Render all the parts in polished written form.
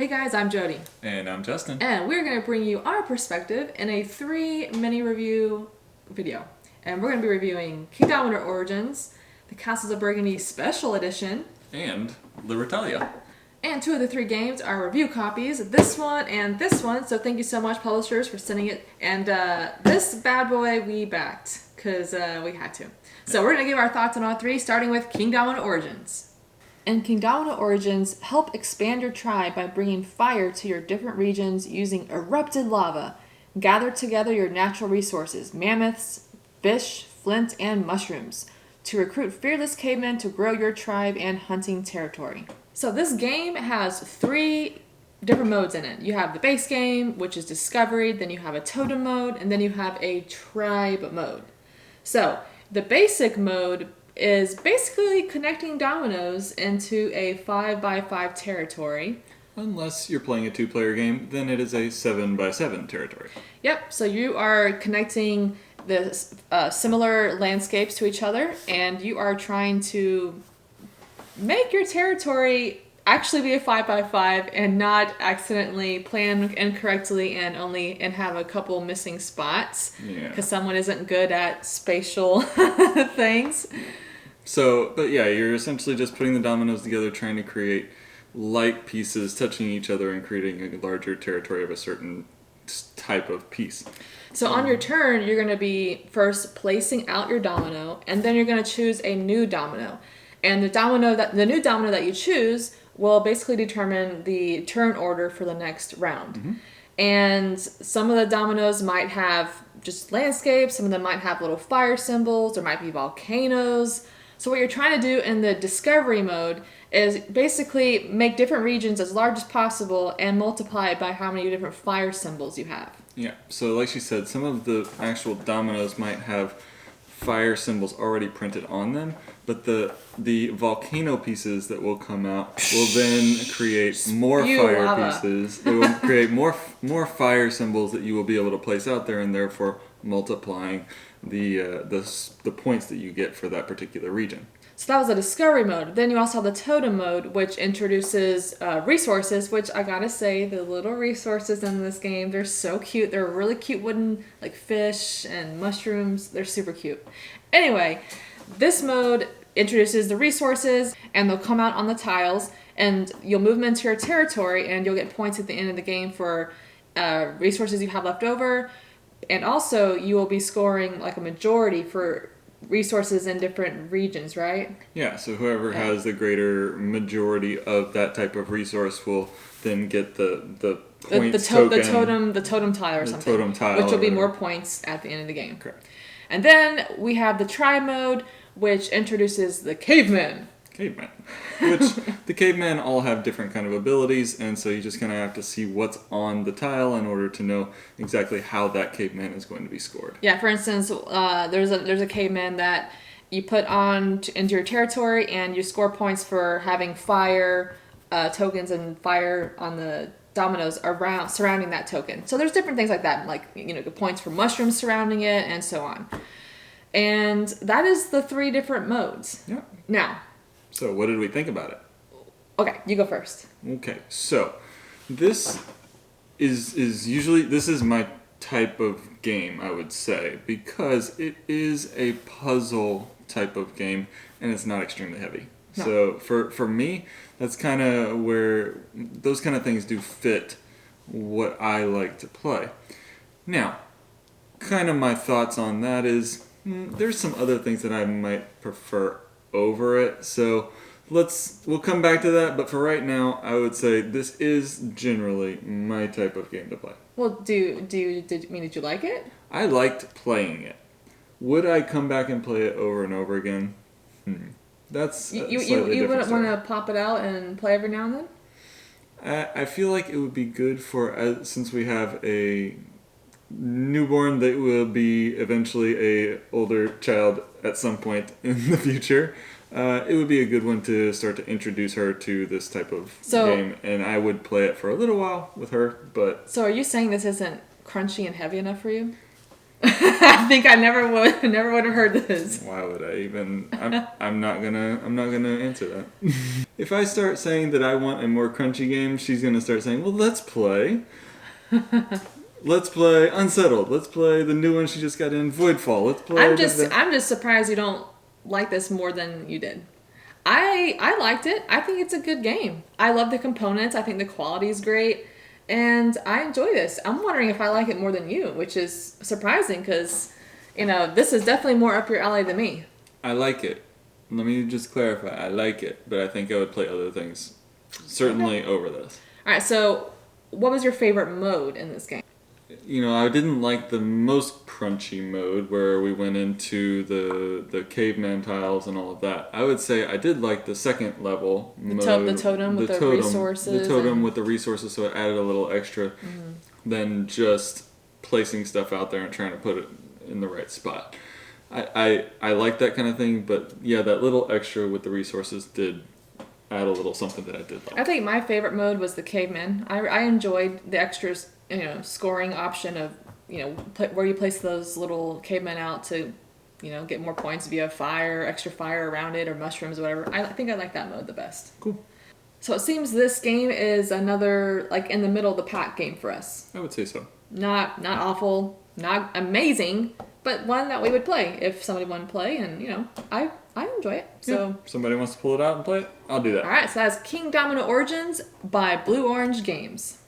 Hey guys, I'm Jody. And I'm Justin. And we're going to bring you our perspective in a 3-mini review video. And we're going to be reviewing Kingdomino Origins, the Castles of Burgundy Special Edition, And LIBERTALIA. And 2 of the 3 games are review copies, this one and this one. So thank you so much, publishers, for sending it. And this bad boy we backed, because we had to. So we're going to give our thoughts on all 3, starting with Kingdomino Origins. In Kingdomino Origins, help expand your tribe by bringing fire to your different regions using erupted lava. Gather together your natural resources, mammoths, fish, flint, and mushrooms, to recruit fearless cavemen to grow your tribe and hunting territory. So this game has 3 different modes in it. You have the base game, which is Discovery, then you have a Totem mode, and then you have a Tribe mode. So the basic mode is basically connecting dominoes into a 5x5 territory. Unless you're playing a 2-player game, then it is a 7x7 territory. Yep, so you are connecting the similar landscapes to each other, and you are trying to make your territory actually be a 5x5 and not accidentally plan incorrectly and have a couple missing spots because someone isn't good at spatial things. So, but yeah, you're essentially just putting the dominoes together, trying to create light pieces touching each other and creating a larger territory of a certain type of piece. So on your turn, you're going to be first placing out your domino, and then you're going to choose a new domino. And the new domino that you choose will basically determine the turn order for the next round. Mm-hmm. And some of the dominoes might have just landscapes, some of them might have little fire symbols, there might be volcanoes. So what you're trying to do in the Discovery mode is basically make different regions as large as possible and multiply it by how many different fire symbols you have. Yeah, so like she said, some of the actual dominoes might have fire symbols already printed on them, but the volcano pieces that will come out will then create more fire lava. pieces. They will create more fire symbols that you will be able to place out there, and therefore multiplying the points that you get for that particular region. So that was the Discovery mode. Then you also have the Totem mode, which introduces resources, which I gotta say, the little resources in this game, they're so cute. They're really cute wooden, like fish and mushrooms. They're super cute. Anyway, this mode introduces the resources, and they'll come out on the tiles, and you'll move them into your territory, and you'll get points at the end of the game for resources you have left over. And also, you will be scoring like a majority for resources in different regions, right? Yeah, so whoever has the greater majority of that type of resource will then get the points token. The totem tile or something. Totem tile. Which will be more points at the end of the game. Correct. And then we have the Tribe mode, which introduces the cavemen. Which the cavemen all have different kind of abilities, and so you just kind of have to see what's on the tile in order to know exactly how that caveman is going to be scored. Yeah, for instance, there's a caveman that you put into your territory, and you score points for having fire tokens and fire on the dominoes surrounding that token. So there's different things like that, like points for mushrooms surrounding it, and so on. And that is the 3 different modes. Yeah. Now. So what did we think about it? Okay, you go first. Okay, so this is my type of game, I would say, because it is a puzzle type of game and it's not extremely heavy. No. So for me, that's kind of where those kind of things do fit what I like to play. Now, kind of my thoughts on that is there's some other things that I might prefer over it, so we'll come back to that, but for right now I would say this is generally my type of game to play. Well, did you like it? I liked playing it. Would I come back and play it over and over again? That's you wouldn't want to pop it out and play every now and then? I feel like it would be good for since we have a newborn that will be eventually a older child at some point in the future. It would be a good one to start to introduce her to this type of game, and I would play it for a little while with her. But so, are you saying this isn't crunchy and heavy enough for you? I think I never would have heard this. Why would I even? I'm not gonna answer that. If I start saying that I want a more crunchy game, she's gonna start saying, "Well, let's play. Let's play Unsettled. Let's play the new one she just got in, Voidfall. Let's play." I'm just surprised you don't like this more than you did. I liked it. I think it's a good game. I love the components. I think the quality is great. And I enjoy this. I'm wondering if I like it more than you, which is surprising because, this is definitely more up your alley than me. I like it. Let me just clarify. I like it, but I think I would play other things certainly over this. All right, so what was your favorite mode in this game? I didn't like the most crunchy mode where we went into the caveman tiles and all of that. I would say I did like the second level mode. The totem with the resources. The totem with the resources, so it added a little extra than just placing stuff out there and trying to put it in the right spot. I like that kind of thing, but yeah, that little extra with the resources did add a little something that I did like. I think my favorite mode was the caveman. I enjoyed the extras, scoring option of, where you place those little cavemen out to, get more points if you have extra fire around it or mushrooms or whatever. I think I like that mode the best. Cool. So it seems this game is another, in the middle of the pack game for us. I would say so. Not awful, not amazing, but one that we would play if somebody wanted to play, and, I enjoy it. So yeah. Somebody wants to pull it out and play it, I'll do that. All right, so that's Kingdomino Origins by Blue Orange Games.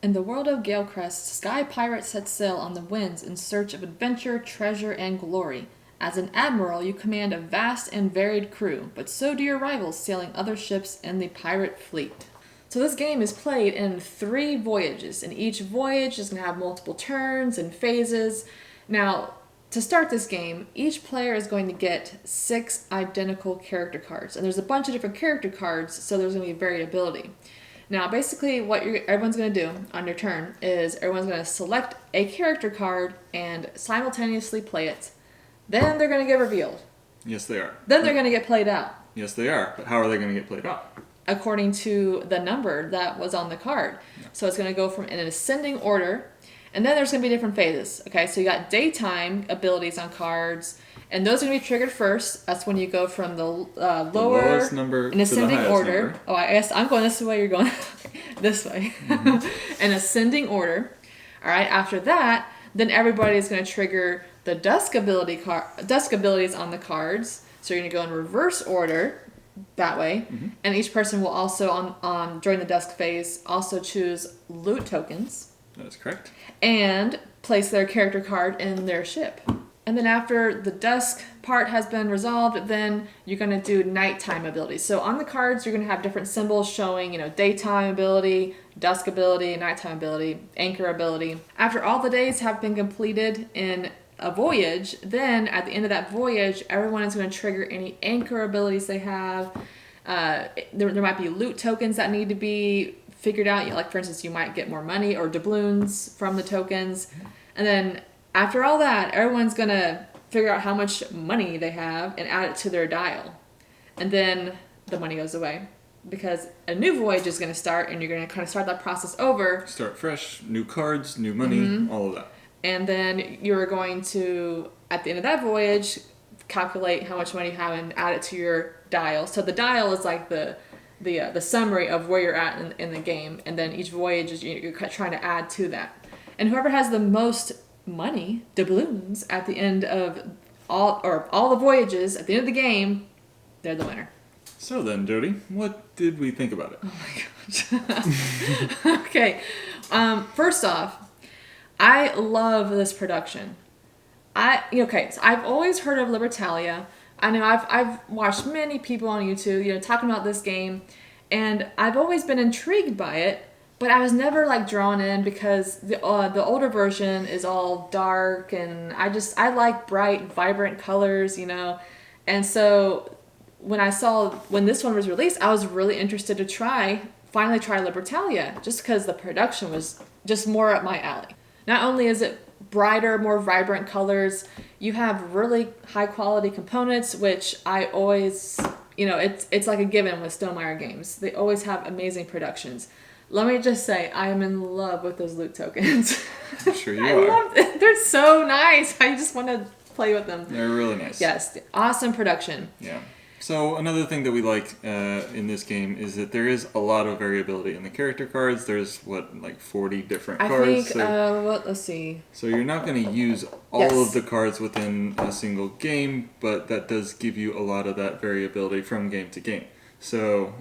In the world of Galecrest, sky pirates set sail on the winds in search of adventure, treasure, and glory. As an admiral, you command a vast and varied crew, but so do your rivals sailing other ships in the pirate fleet. So this game is played in 3 voyages, and each voyage is going to have multiple turns and phases. Now, to start this game, each player is going to get 6 identical character cards, and there's a bunch of different character cards, so there's going to be variability. Now, basically, what everyone's going to do on your turn is everyone's going to select a character card and simultaneously play it. Then they're going to get revealed. Yes, they are. Then they're going to get played out. Yes, they are. But how are they going to get played out? According to the number that was on the card. Yeah. So it's going to go from in an ascending order. And then there's going to be different phases. Okay, so you got daytime abilities on cards. And those are going to be triggered first. That's when you go from the lower number in ascending to the order. number. Oh, I guess I'm going this way. You're going this way. In ascending order. All right. After that, then everybody is going to trigger the dusk abilities on the cards. So you're going to go in reverse order that way. And each person will also on during the dusk phase also choose loot tokens. That is correct. And place their character card in their ship. And then after the dusk part has been resolved, then you're going to do nighttime abilities. So on the cards, you're going to have different symbols showing, daytime ability, dusk ability, nighttime ability, anchor ability. After all the days have been completed in a voyage, then at the end of that voyage, everyone is going to trigger any anchor abilities they have. There might be loot tokens that need to be figured out. Like, for instance, you might get more money or doubloons from the tokens. And then after all that, everyone's going to figure out how much money they have and add it to their dial. And then the money goes away because a new voyage is going to start and you're going to kind of start that process over. Start fresh, new cards, new money, all of that. And then you're going to, at the end of that voyage, calculate how much money you have and add it to your dial. So the dial is like the summary of where you're at in the game. And then each voyage is you're trying to add to that. And whoever has the most money, doubloons, at the end of all the voyages, at the end of the game, they're the winner. So then, Jody, what did we think about it? Oh my gosh. Okay. First off, I love this production. So I've always heard of Libertalia. I know I've watched many people on YouTube, talking about this game, and I've always been intrigued by it. But I was never drawn in because the older version is all dark and I like bright, vibrant colors, And so when this one was released, I was really interested to finally try Libertalia just because the production was just more up my alley. Not only is it brighter, more vibrant colors, you have really high quality components, which I always, it's like a given with Stonemaier games. They always have amazing productions. Let me just say, I am in love with those loot tokens. I'm sure you I are. love it. They're so nice. I just want to play with them. They're really nice. Yes, awesome production. Yeah. So another thing that we like in this game is that there is a lot of variability in the character cards. There's 40 different cards. I think. Let's see. So you're not going to use all of the cards within a single game, but that does give you a lot of that variability from game to game. So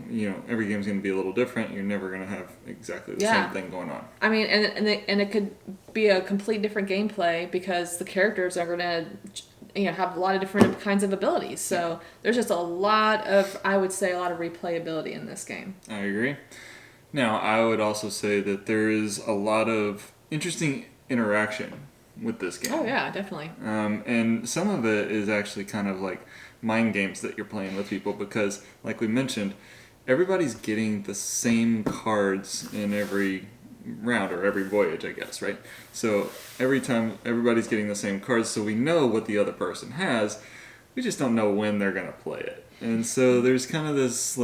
every game's going to be a little different. You're never going to have exactly the same thing going on. I mean, and it could be a complete different gameplay because the characters are going to have a lot of different kinds of abilities. So there's just I would say a lot of replayability in this game. I agree. Now, I would also say that there is a lot of interesting interaction with this game. Oh yeah, definitely. And some of it is actually kind of like mind games that you're playing with people because, like we mentioned, everybody's getting the same cards in every round or every voyage, I guess, right? So every time everybody's getting the same cards, so we know what the other person has. We just don't know when they're gonna play it, and so there's kind of this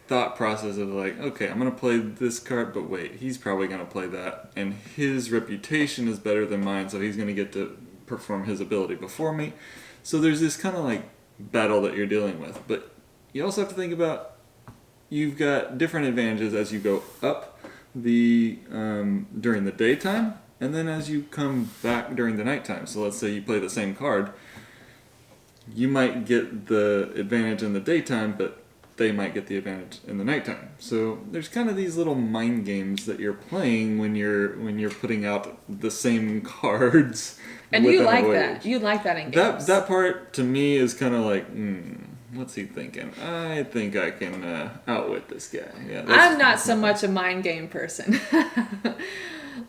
thought process of okay, I'm gonna play this card, but wait, he's probably gonna play that, and his reputation is better than mine, so he's gonna get to perform his ability before me. So there's this kind of battle that you're dealing with, but you also have to think about you've got different advantages as you go up during the daytime, and then as you come back during the nighttime. So let's say you play the same card, you might get the advantage in the daytime, but they might get the advantage in the nighttime. So there's kind of these little mind games that you're playing when you're putting out the same cards. And you like that. You like that in games. That part to me is kind of what's he thinking? I think I can outwit this guy. Yeah, I'm not so much a mind game person.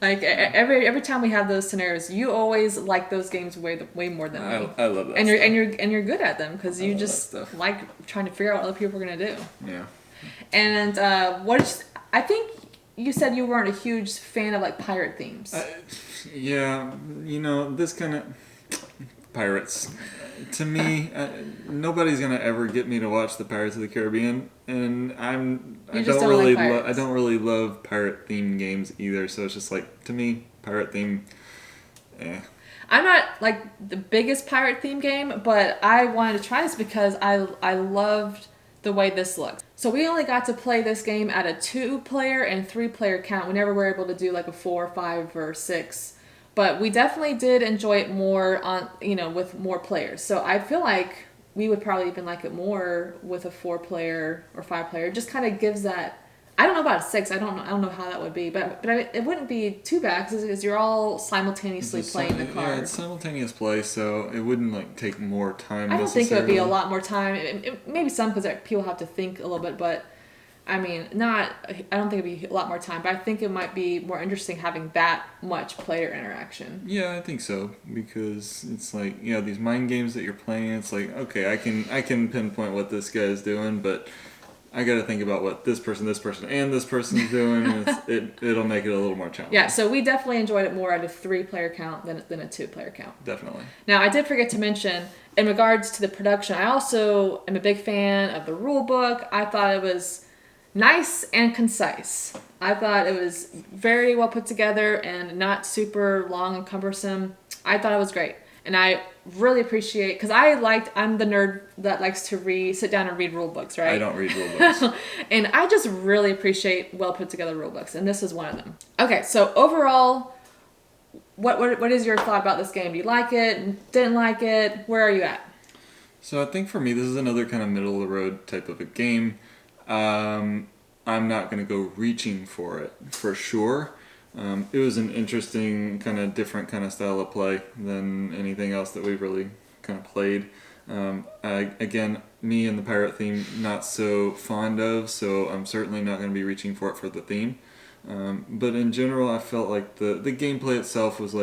Every time we have those scenarios, you always like those games way more than me. I love that. And you're good at them because you just like trying to figure out what other people are gonna do. Yeah. And I think you said you weren't a huge fan of pirate themes. Yeah, this kind of pirates. To me, nobody's gonna ever get me to watch the Pirates of the Caribbean, and I don't really love pirate themed games either. So it's just to me, pirate theme. I'm not the biggest pirate theme game, but I wanted to try this because I loved the way this looks. So we only got to play this game at a 2-player and 3-player count. We never were able to do a 4, 5, or 6. But we definitely did enjoy it more on, with more players. So I feel like we would probably even like it more with a 4-player or 5-player. It just kind of gives that. I don't know about a 6. I don't know how that would be, but it wouldn't be too bad because you're all simultaneously playing the card. Yeah, it's simultaneous play, so it wouldn't take more time. I don't think it would be a lot more time. Maybe some because people have to think a little bit, but. I mean, I don't think it'd be a lot more time, but I think it might be more interesting having that much player interaction. Yeah, I think so, because it's these mind games that you're playing, it's okay, I can pinpoint what this guy is doing, but I got to think about what this person, and this person is doing, and it'll make it a little more challenging. Yeah, so we definitely enjoyed it more at a 3-player count than a 2-player count. Definitely. Now, I did forget to mention, in regards to the production, I also am a big fan of the rule book. I thought it was nice and concise. I thought it was very well put together and not super long and cumbersome. I thought it was great. And I really appreciate, because I'm the nerd that likes to sit down and read rule books, right? I don't read rule books. And I just really appreciate well put together rule books, and this is one of them. Okay, so overall, what is your thought about this game? Do you like it? Didn't like it? Where are you at? So I think for me, this is another kind of middle of the road type of a game. I'm not going to go reaching for it, for sure. It was an interesting, kind of different kind of style of play than anything else that we've really kind of played. Again, me and the pirate theme, not so fond of, so I'm certainly not going to be reaching for it for the theme. But in general, I felt like the gameplay itself was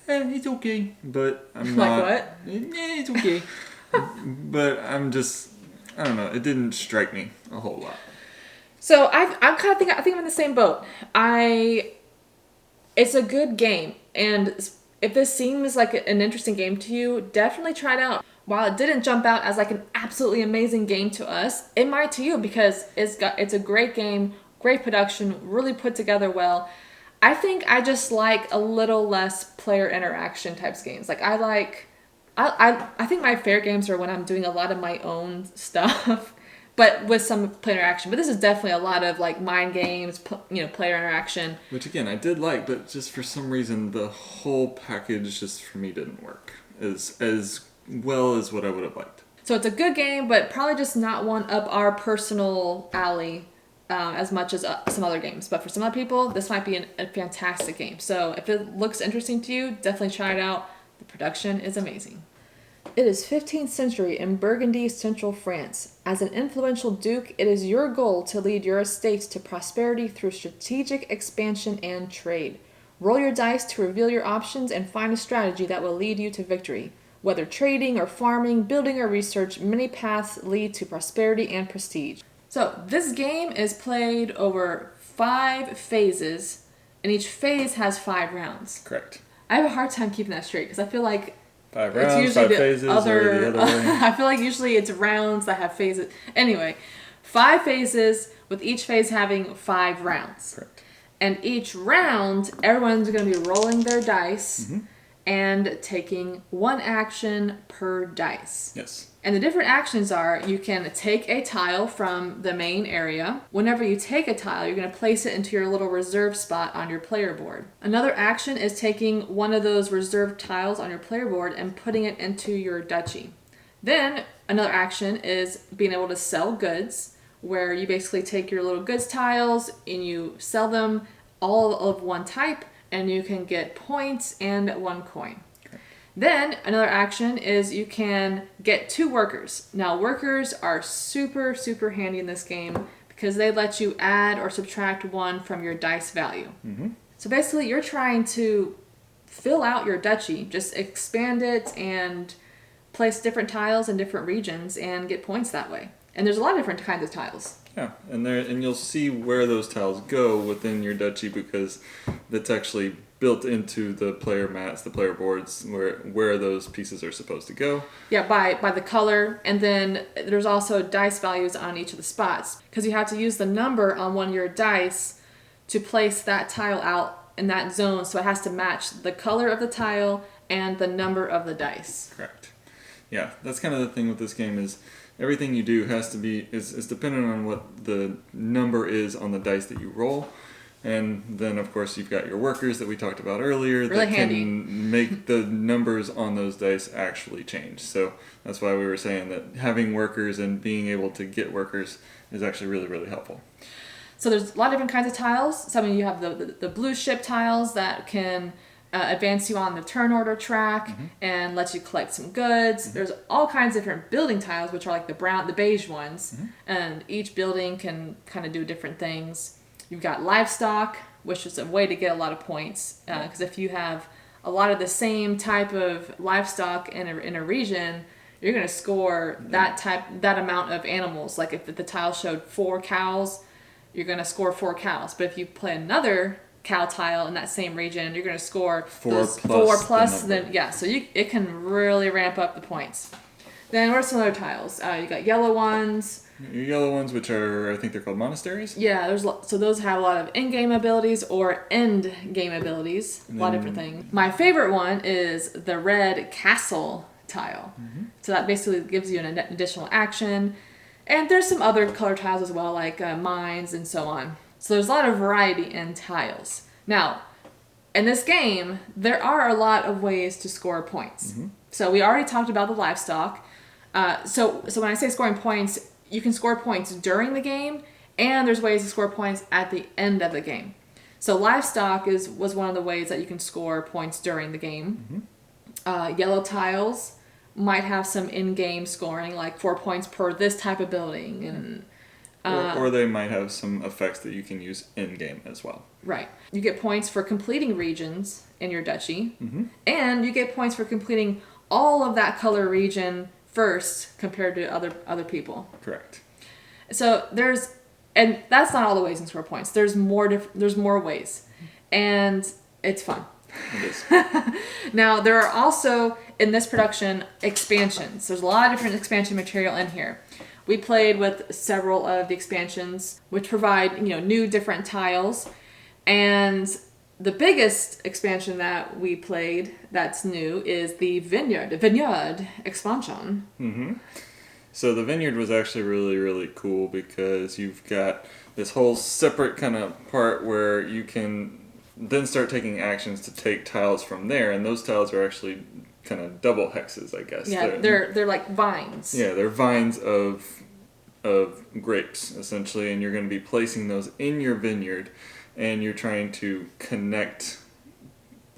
it's okay, but I'm not... Like what? It's okay. But I don't know, it didn't strike me a whole lot. So I think I'm in the same boat. It's a good game, and if this seems like an interesting game to you, definitely try it out. while it didn't jump out as like an absolutely amazing game to us, it might to you because it's a great game, great production, really put together well. I think I just like a little less player interaction types games. Like I think my favorite games are when I'm doing a lot of my own stuff, but with some player interaction. But this is definitely a lot of like mind games, player interaction. Which again, I did like, but just for some reason, the whole package just for me didn't work as well as what I would have liked. So it's a good game, but probably just not one up our personal alley as much as some other games. But for some other people, this might be a fantastic game. So if it looks interesting to you, definitely try it out. The production is amazing. It is 15th century in Burgundy, central France. As an influential duke, it is your goal to lead your estates to prosperity through strategic expansion and trade. Roll your dice to reveal your options and find a strategy that will lead you to victory. Whether trading or farming, building or research, many paths lead to prosperity and prestige. So this game is played over 5 phases, and each phase has 5 rounds. Correct. I have a hard time keeping that straight because I feel like 5 rounds, 5 phases, or the other way. I feel like usually it's rounds that have phases. Anyway, 5 phases with each phase having 5 rounds. Correct. And each round, everyone's going to be rolling their dice and taking 1 action per dice. Yes. And the different actions are, you can take a tile from the main area. Whenever you take a tile, you're going to place it into your little reserve spot on your player board. Another action is taking one of those reserved tiles on your player board and putting it into your duchy. Then another action is being able to sell goods, where you basically take your little goods tiles and you sell them all of one type, and you can get points and 1 coin. Then another action is you can get 2 workers. Now workers are super, super handy in this game because they let you add or subtract 1 from your dice value. So basically you're trying to fill out your duchy, just expand it and place different tiles in different regions and get points that way. And there's a lot of different kinds of tiles. Yeah, and you'll see where those tiles go within your duchy because that's actually built into the player mats, the player boards, where those pieces are supposed to go. Yeah, by the color, and then there's also dice values on each of the spots because you have to use the number on one of your dice to place that tile out in that zone, so it has to match the color of the tile and the number of the dice. Correct. Yeah, that's kind of the thing with this game is everything you do has to be is dependent on what the number is on the dice that you roll. And then, of course, you've got your workers that we talked about earlier really that handy. can make the numbers on those dice actually change. So that's why we were saying that having workers and being able to get workers is actually really, really helpful. So there's a lot of different kinds of tiles. Some of you have the blue ship tiles that can advance you on the turn order track and let you collect some goods. There's all kinds of different building tiles, which are like the beige ones. And each building can kind of do different things. You've got livestock, which is a way to get a lot of points. Because if you have a lot of the same type of livestock in a region, you're going to score that amount of animals. Like if the tile showed 4 cows, you're going to score 4 cows. But if you play another cow tile in that same region, you're going to score 4 plus. Then so it can really ramp up the points. Then what are some other tiles? You got yellow ones. Your yellow ones, which are, I think they're called monasteries? Yeah, so those have a lot of in-game abilities or end-game abilities. A lot of different things. My favorite one is the red castle tile. So that basically gives you an additional action. And there's some other color tiles as well, like mines and so on. So there's a lot of variety in tiles. Now, in this game, there are a lot of ways to score points. So we already talked about the livestock. So when I say scoring points, you can score points during the game, and there's ways to score points at the end of the game. So livestock was one of the ways that you can score points during the game. Yellow tiles might have some in-game scoring, like 4 points per this type of building, and or they might have some effects that you can use in-game as well. Right. You get points for completing regions in your duchy, and you get points for completing all of that color region first compared to other people. Correct. So and that's not all the ways you can score points. There's more ways, and it's fun. It is. Now, there are also, in this production, expansions. There's a lot of different expansion material in here. We played with several of the expansions, which provide, new different tiles. And the biggest expansion that we played that's new is the Vineyard expansion. Mm-hmm. So the Vineyard was actually really, really cool because you've got this whole separate kind of part where you can then start taking actions to take tiles from there, and those tiles are actually kind of double hexes, I guess. Yeah, they're like vines. Yeah, they're vines of grapes, essentially, and you're going to be placing those in your vineyard, and you're trying to connect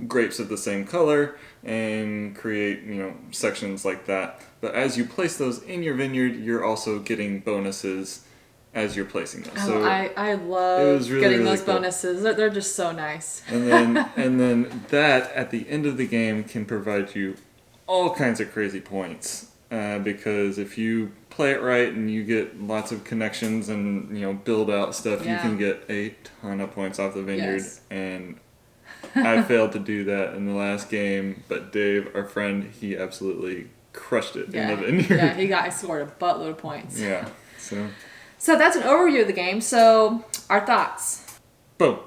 grapes of the same color and create, sections like that. But as you place those in your vineyard, you're also getting bonuses as you're placing them. Oh, So I love really, getting really those cool. bonuses. They're just so nice. And then that at the end of the game can provide you all kinds of crazy points. Because if you play it right and you get lots of connections and build out stuff, you can get a ton of points off the vineyard. Yes. And I failed to do that in the last game, but Dave, our friend, he absolutely crushed it in the vineyard. Yeah, he scored a buttload of points. Yeah. So that's an overview of the game. So our thoughts. Boom.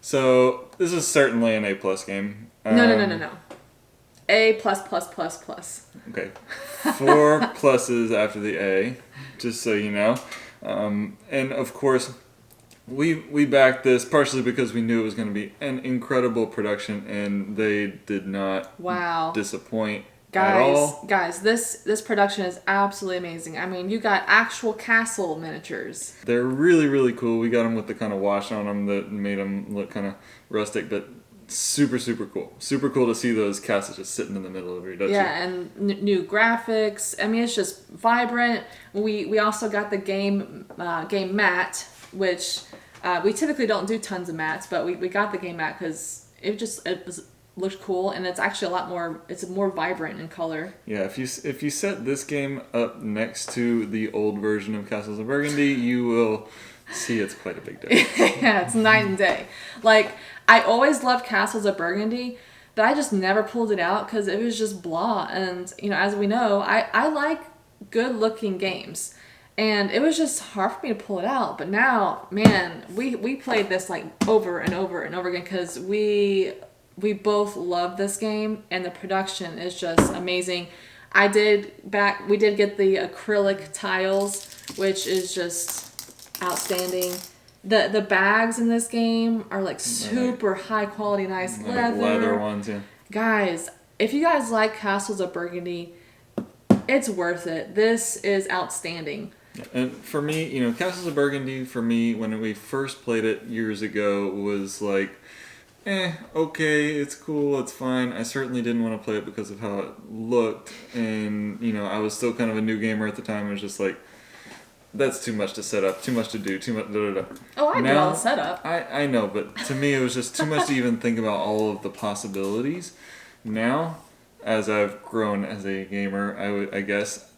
So this is certainly an A+ game. No. A plus plus plus plus. Okay. 4 pluses after the A, just so you know. And of course, we backed this partially because we knew it was going to be an incredible production, and they did not disappoint at all. Guys, this production is absolutely amazing. I mean, you got actual castle miniatures. They're really, really cool. We got them with the kind of wash on them that made them look kind of rustic, but super, super cool. Super cool to see those castles just sitting in the middle of your duchy. Yeah, and new graphics. I mean, it's just vibrant. We also got the game mat, which we typically don't do tons of mats, but we got the game mat because it looked cool, and it's actually it's more vibrant in color. Yeah, if you set this game up next to the old version of Castles of Burgundy, you will see it's quite a big difference. Yeah, it's night and day. Like, I always loved Castles of Burgundy, but I just never pulled it out because it was just blah. And, as we know, I like good-looking games. And it was just hard for me to pull it out. But now, man, we played this, like, over and over and over again because we both love this game, and the production is just amazing. We did get the acrylic tiles, which is just outstanding. The bags in this game are like super high quality, nice leather ones. Yeah, guys, if you guys like Castles of Burgundy, it's worth it. This is outstanding. And for me, Castles of Burgundy, for me, when we first played it years ago, was like, okay, it's cool, it's fine. I certainly didn't want to play it because of how it looked, and I was still kind of a new gamer at the time. I was just like, that's too much to set up, too much to do, too much. Oh, I did all the setup. I know, but to me it was just too much to even think about all of the possibilities. Now, as I've grown as a gamer, I guess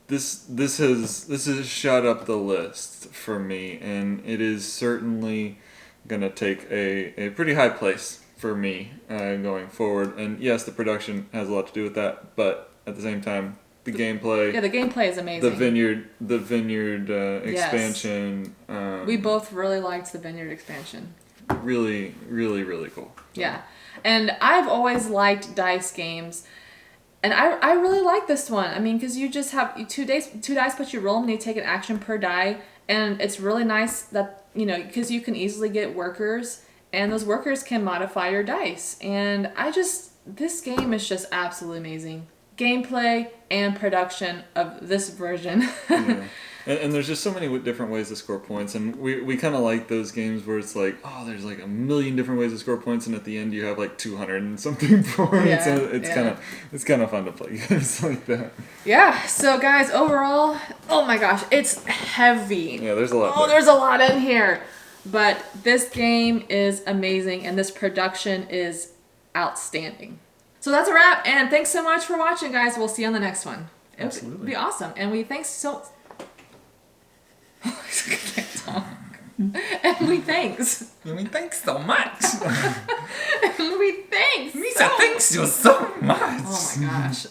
this has shot up the list for me, and it is certainly gonna take a pretty high place for me going forward. And yes, the production has a lot to do with that, but at the same time, the gameplay. Yeah, the gameplay is amazing. The vineyard expansion. We both really liked the vineyard expansion. Really, really, really cool. Yeah, and I've always liked dice games, and I really like this one. I mean, because you just have two dice, but you roll them and you take an action per die, and it's really nice that because you can easily get workers, and those workers can modify your dice. And this game is just absolutely amazing. Gameplay and production of this version. Yeah. And there's just so many different ways to score points, and we kind of like those games where it's like, oh, there's like a million different ways to score points, and at the end you have like 200 and something points. Yeah, and it's kind of fun to play games like that. Yeah. So guys, overall, oh my gosh, it's heavy. Yeah, there's a lot. Oh, there's a lot in here, but this game is amazing, and this production is outstanding. So that's a wrap, and thanks so much for watching, guys. We'll see you on the next one. Absolutely. It'll be awesome, and we thanks so. And we thanks so much. Louis, thanks. Misa, thanks you so much. Oh my gosh.